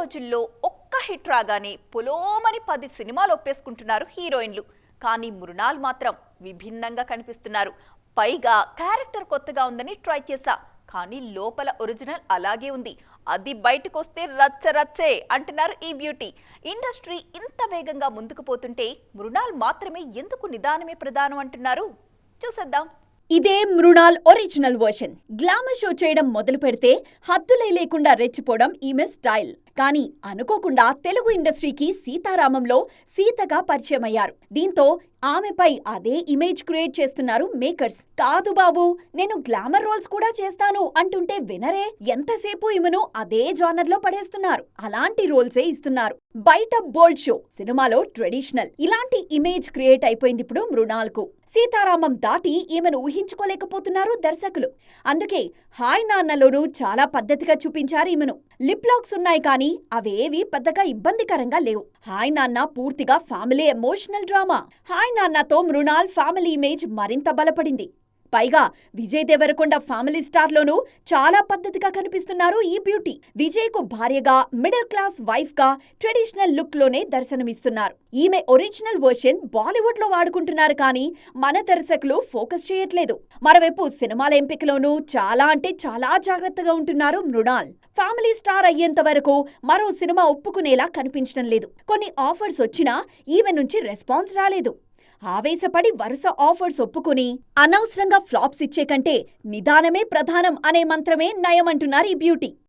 రోజుల్లో ఒక్క హిట్ రాగానే పొలోమని 10 సినిమాలు ఒప్పేసుకుంటున్నారు హీరోయిన్లు. కానీ మృణాల్ మాత్రం విభిన్నంగా కనిపిస్తున్నారు. పైగా క్యారెక్టర్ కొత్తగా ఉందని ట్రై చేశా, కానీ లోపల ఒరిజినల్ అలాగే ఉంది. అది బయటకొస్తే రచ్చరచ్చే అంటున్నారు ఈ బ్యూటీ. ఇండస్ట్రీ ఇంత వేగంగా ముందుకు పోతుంటే మృణాల్ మాత్రమే ఎందుకు నిదానమే ప్రధానం అంటున్నారు? చూసేద్దాం. ఇదే Mrunal original version. Glamour show చేయడం మొదలు పెడితే హద్దులే లేకుండా రెచ్చిపోవడం ఈమె స్టైల్. కానీ అనుకోకుండా తెలుగు ఇండస్ట్రీకి సీతారామంలో సీతగా పరిచయమయ్యారు. దీంతో ఆమెపై అదే ఇమేజ్ క్రియేట్ చేస్తున్నారు మేకర్స్. కాదు బాబు, నేను గ్లామర్ రోల్స్ కూడా చేస్తాను అంటుంటే వినరే, ఎంతసేపు ఈమెను అదే జానర్ లో పడేస్తున్నారు. అలాంటి రోల్సే ఇస్తున్నారు. బయట బోల్డ్ షో, సినిమాలో ట్రెడిషనల్. ఇలాంటి ఇమేజ్ క్రియేట్ అయిపోయింది ఇప్పుడు మృణాల్ కు. సీతారామం దాటి ఈమెను ఊహించుకోలేకపోతున్నారు దర్శకులు. అందుకే హాయ్ నాన్నలోనూ చాలా పద్ధతిగా చూపించారు ఈమెను. లిప్ లాక్స్ ఉన్నాయి కానీ అవేవి పెద్దగా ఇబ్బందికరంగా లేవు. హాయ్ నాన్న పూర్తిగా ఫ్యామిలీ ఎమోషనల్ డ్రామా. హాయ్ నాన్నతో మృణాల్ ఫ్యామిలీ ఇమేజ్ మరింత బలపడింది. పైగా విజయ్ దేవరకొండ ఫ్యామిలీ స్టార్ లోనూ చాలా పద్ధతిగా కనిపిస్తున్నారు ఈ బ్యూటీ. విజయ్ కు భార్యగా, మిడిల్ క్లాస్ వైఫ్ గా ట్రెడిషనల్ లుక్ లోనే దర్శనమిస్తున్నారు. ఈమె ఒరిజినల్ వర్షన్ బాలీవుడ్ లో వాడుకుంటున్నారు కానీ మన దర్శకులు ఫోకస్ చేయట్లేదు. మరోవైపు సినిమాల ఎంపికలోనూ చాలా జాగ్రత్తగా ఉంటున్నారు మృణాల్. ఫ్యామిలీ స్టార్ అయ్యేంత వరకు మరో సినిమా ఒప్పుకునేలా కనిపించడం లేదు. కొన్ని ఆఫర్స్ వచ్చినా ఈమె నుంచి రెస్పాన్స్ రాలేదు. ఆవేశపడి వరుస ఆఫర్స్ ఒప్పుకుని అనవసరంగా ఫ్లాప్స్ ఇచ్చే కంటే నిదానమే ప్రధానం అనే మంత్రమే నయమంటున్నారు ఈ బ్యూటీ.